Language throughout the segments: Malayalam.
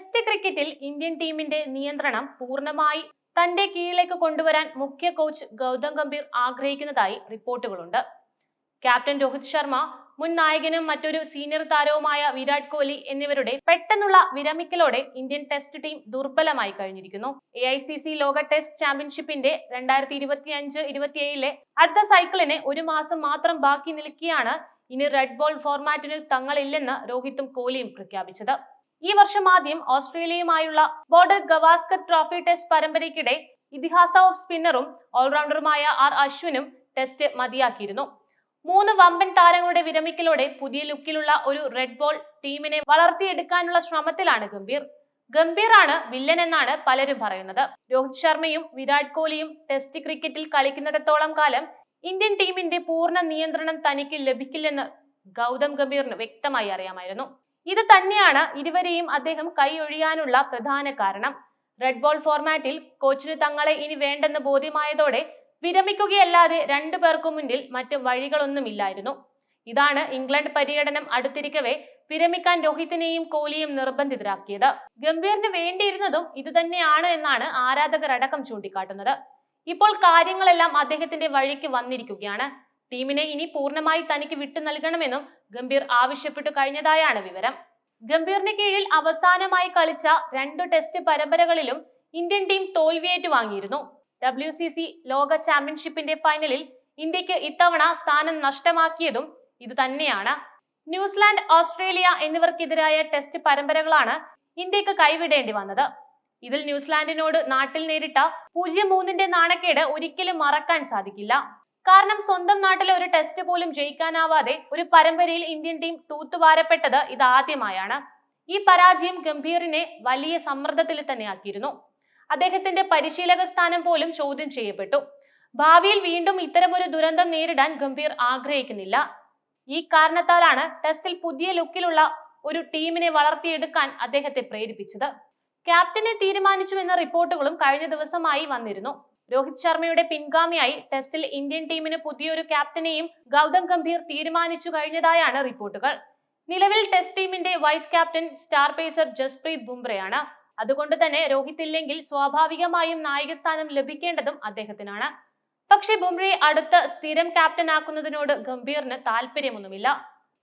ടെസ്റ്റ് ക്രിക്കറ്റിൽ ഇന്ത്യൻ ടീമിന്റെ നിയന്ത്രണം പൂർണ്ണമായി തന്റെ കീഴിലേക്ക് കൊണ്ടുവരാൻ മുഖ്യ കോച്ച് ഗൗതം ഗംഭീർ ആഗ്രഹിക്കുന്നതായി റിപ്പോർട്ടുകളുണ്ട്. ക്യാപ്റ്റൻ രോഹിത് ശർമ്മ, മുൻ നായകനും മറ്റൊരു സീനിയർ താരവുമായ വിരാട് കോഹ്ലി എന്നിവരുടെ പെട്ടെന്നുള്ള വിരമിക്കലോടെ ഇന്ത്യൻ ടെസ്റ്റ് ടീം ദുർബലമായി കഴിഞ്ഞിരിക്കുന്നു. AICC ലോക ടെസ്റ്റ് ചാമ്പ്യൻഷിപ്പിന്റെ 2025-27 അടുത്ത സൈക്കിളിന് ഒരു മാസം മാത്രം ബാക്കി നിൽക്കെയാണ് ഇനി റെഡ് ബോൾ ഫോർമാറ്റിന് തങ്ങളില്ലെന്ന് രോഹിത്തും കോഹ്ലിയും പ്രഖ്യാപിച്ചത്. ഈ വർഷം ആദ്യം ഓസ്ട്രേലിയയുമായുള്ള ബോർഡർ ഗവാസ്കർ ട്രോഫി ടെസ്റ്റ് പരമ്പരയ്ക്കിടെ ഇതിഹാസ ഓഫ് സ്പിന്നറും ഓൾറൗണ്ടറുമായ അശ്വിനും ടെസ്റ്റ് മതിയാക്കിയിരുന്നു. 3 വമ്പൻ താരങ്ങളുടെ വിരമിക്കലോടെ പുതിയ ലുക്കിലുള്ള ഒരു റെഡ് ബോൾ ടീമിനെ വളർത്തിയെടുക്കാനുള്ള ശ്രമത്തിലാണ് ഗംഭീറാണ് വില്ലൻ എന്നാണ് പലരും പറയുന്നത്. രോഹിത് ശർമ്മയും വിരാട് കോഹ്ലിയും ടെസ്റ്റ് ക്രിക്കറ്റിൽ കളിക്കുന്നിടത്തോളം കാലം ഇന്ത്യൻ ടീമിന്റെ പൂർണ്ണ നിയന്ത്രണം തനിക്ക് ലഭിക്കില്ലെന്ന് ഗൗതം ഗംഭീറിന് വ്യക്തമായി അറിയാമായിരുന്നു. ഇത് തന്നെയാണ് ഇരുവരെയും അദ്ദേഹം കൈയൊഴിയാനുള്ള പ്രധാന കാരണം. റെഡ് ബോൾ ഫോർമാറ്റിൽ കോച്ചിന് തങ്ങളെ ഇനി വേണ്ടെന്ന് ബോധ്യമായതോടെ വിരമിക്കുകയല്ലാതെ രണ്ടു പേർക്കും മുന്നിൽ മറ്റു വഴികളൊന്നുമില്ലായിരുന്നു. ഇതാണ് ഇംഗ്ലണ്ട് പര്യടനം അടുത്തിരിക്കവേ വിരമിക്കാൻ രോഹിത്തിനെയും കോഹ്ലിയും നിർബന്ധിതരാക്കിയത്. ഗംഭീറിന് വേണ്ടിയിരുന്നതും ഇതുതന്നെയാണ് എന്നാണ് ആരാധകരടക്കം ചൂണ്ടിക്കാട്ടുന്നത്. ഇപ്പോൾ കാര്യങ്ങളെല്ലാം അദ്ദേഹത്തിന്റെ വഴിക്ക് വന്നിരിക്കുകയാണ്. ടീമിനെ ഇനി പൂർണ്ണമായി തനിക്ക് വിട്ടു നൽകണമെന്നും ഗംഭീർ ആവശ്യപ്പെട്ടു കഴിഞ്ഞതായാണ് വിവരം. ഗംഭീറിന് കീഴിൽ അവസാനമായി കളിച്ച 2 ടെസ്റ്റ് പരമ്പരകളിലും ഇന്ത്യൻ ടീം തോൽവിയേറ്റു വാങ്ങിയിരുന്നു. WCC ലോക ചാമ്പ്യൻഷിപ്പിന്റെ ഫൈനലിൽ ഇന്ത്യക്ക് ഇത്തവണ സ്ഥാനം നഷ്ടമാക്കിയതും ഇത് തന്നെയാണ്. ന്യൂസിലാൻഡ്, ഓസ്ട്രേലിയ എന്നിവർക്കെതിരായ ടെസ്റ്റ് പരമ്പരകളാണ് ഇന്ത്യക്ക് കൈവിടേണ്ടി വന്നത്. ഇതിൽ ന്യൂസിലാൻഡിനോട് നാട്ടിൽ നേരിട്ട 0-3 നാണക്കേട് ഒരിക്കലും മറക്കാൻ സാധിക്കില്ല. കാരണം സ്വന്തം നാട്ടിലെ ഒരു ടെസ്റ്റ് പോലും ജയിക്കാനാവാതെ ഒരു പരമ്പരയിൽ ഇന്ത്യൻ ടീം തൂത്തുവാരപ്പെട്ടത് ഇതാദ്യമായാണ്. ഈ പരാജയം ഗംഭീറിനെ വലിയ സമ്മർദ്ദത്തിൽ തന്നെയാക്കിയിരുന്നു. അദ്ദേഹത്തിന്റെ പരിശീലക സ്ഥാനം പോലും ചോദ്യം ചെയ്യപ്പെട്ടു. ഭാവിയിൽ വീണ്ടും ഇത്തരമൊരു ദുരന്തം നേരിടാൻ ഗംഭീർ ആഗ്രഹിക്കുന്നില്ല. ഈ കാരണത്താലാണ് ടെസ്റ്റിൽ പുതിയ ലുക്കിലുള്ള ഒരു ടീമിനെ വളർത്തിയെടുക്കാൻ അദ്ദേഹത്തെ പ്രേരിപ്പിച്ചത്. ക്യാപ്റ്റനെ തീരുമാനിച്ചുവെന്ന റിപ്പോർട്ടുകളും കഴിഞ്ഞ ദിവസമായി വന്നിരുന്നു. രോഹിത് ശർമ്മയുടെ പിൻഗാമിയായി ടെസ്റ്റിൽ ഇന്ത്യൻ ടീമിന് പുതിയൊരു ക്യാപ്റ്റനെയും ഗൗതം ഗംഭീർ തീരുമാനിച്ചു കഴിഞ്ഞതായാണ് റിപ്പോർട്ടുകൾ. നിലവിൽ ടെസ്റ്റ് ടീമിന്റെ vice captain star pacer Jasprit ബുംറയാണ്. അതുകൊണ്ട് തന്നെ രോഹിത് ഇല്ലെങ്കിൽ സ്വാഭാവികമായും നായകസ്ഥാനം ലഭിക്കേണ്ടതും അദ്ദേഹത്തിനാണ്. പക്ഷേ ബുംറയെ അടുത്ത സ്ഥിരം ക്യാപ്റ്റൻ ആക്കുന്നതിനോട് ഗംഭീറിന് താല്പര്യമൊന്നുമില്ല.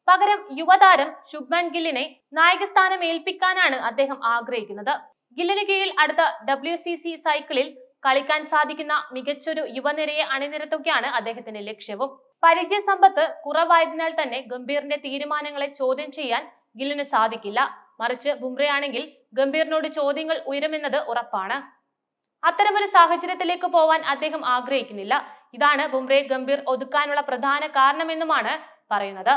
പകരം യുവതാരം ശുഭ്മാൻ ഗില്ലിനെ നായകസ്ഥാനം ഏൽപ്പിക്കാനാണ് അദ്ദേഹം ആഗ്രഹിക്കുന്നത്. ഗില്ലിന് കീഴിൽ അടുത്ത WCC സൈക്കിളിൽ കളിക്കാൻ സാധിക്കുന്ന മികച്ചൊരു യുവനിരയെ അണിനിരത്തുകയാണ് അദ്ദേഹത്തിന്റെ ലക്ഷ്യവും. പരിചയസമ്പത്ത് കുറവായതിനാൽ തന്നെ ഗംഭീറിന്റെ തീരുമാനങ്ങളെ ചോദ്യം ചെയ്യാൻ ഗില്ലിന് സാധിക്കില്ല. മറിച്ച് ബുംറയാണെങ്കിൽ ഗംഭീറിനോട് ചോദ്യങ്ങൾ ഉയരുമെന്നത് ഉറപ്പാണ്. അത്തരമൊരു സാഹചര്യത്തിലേക്ക് പോവാൻ അദ്ദേഹം ആഗ്രഹിക്കുന്നില്ല. ഇതാണ് ബുംറയെ ഗംഭീർ ഒതുക്കാനുള്ള പ്രധാന കാരണമെന്നുമാണ് പറയുന്നത്.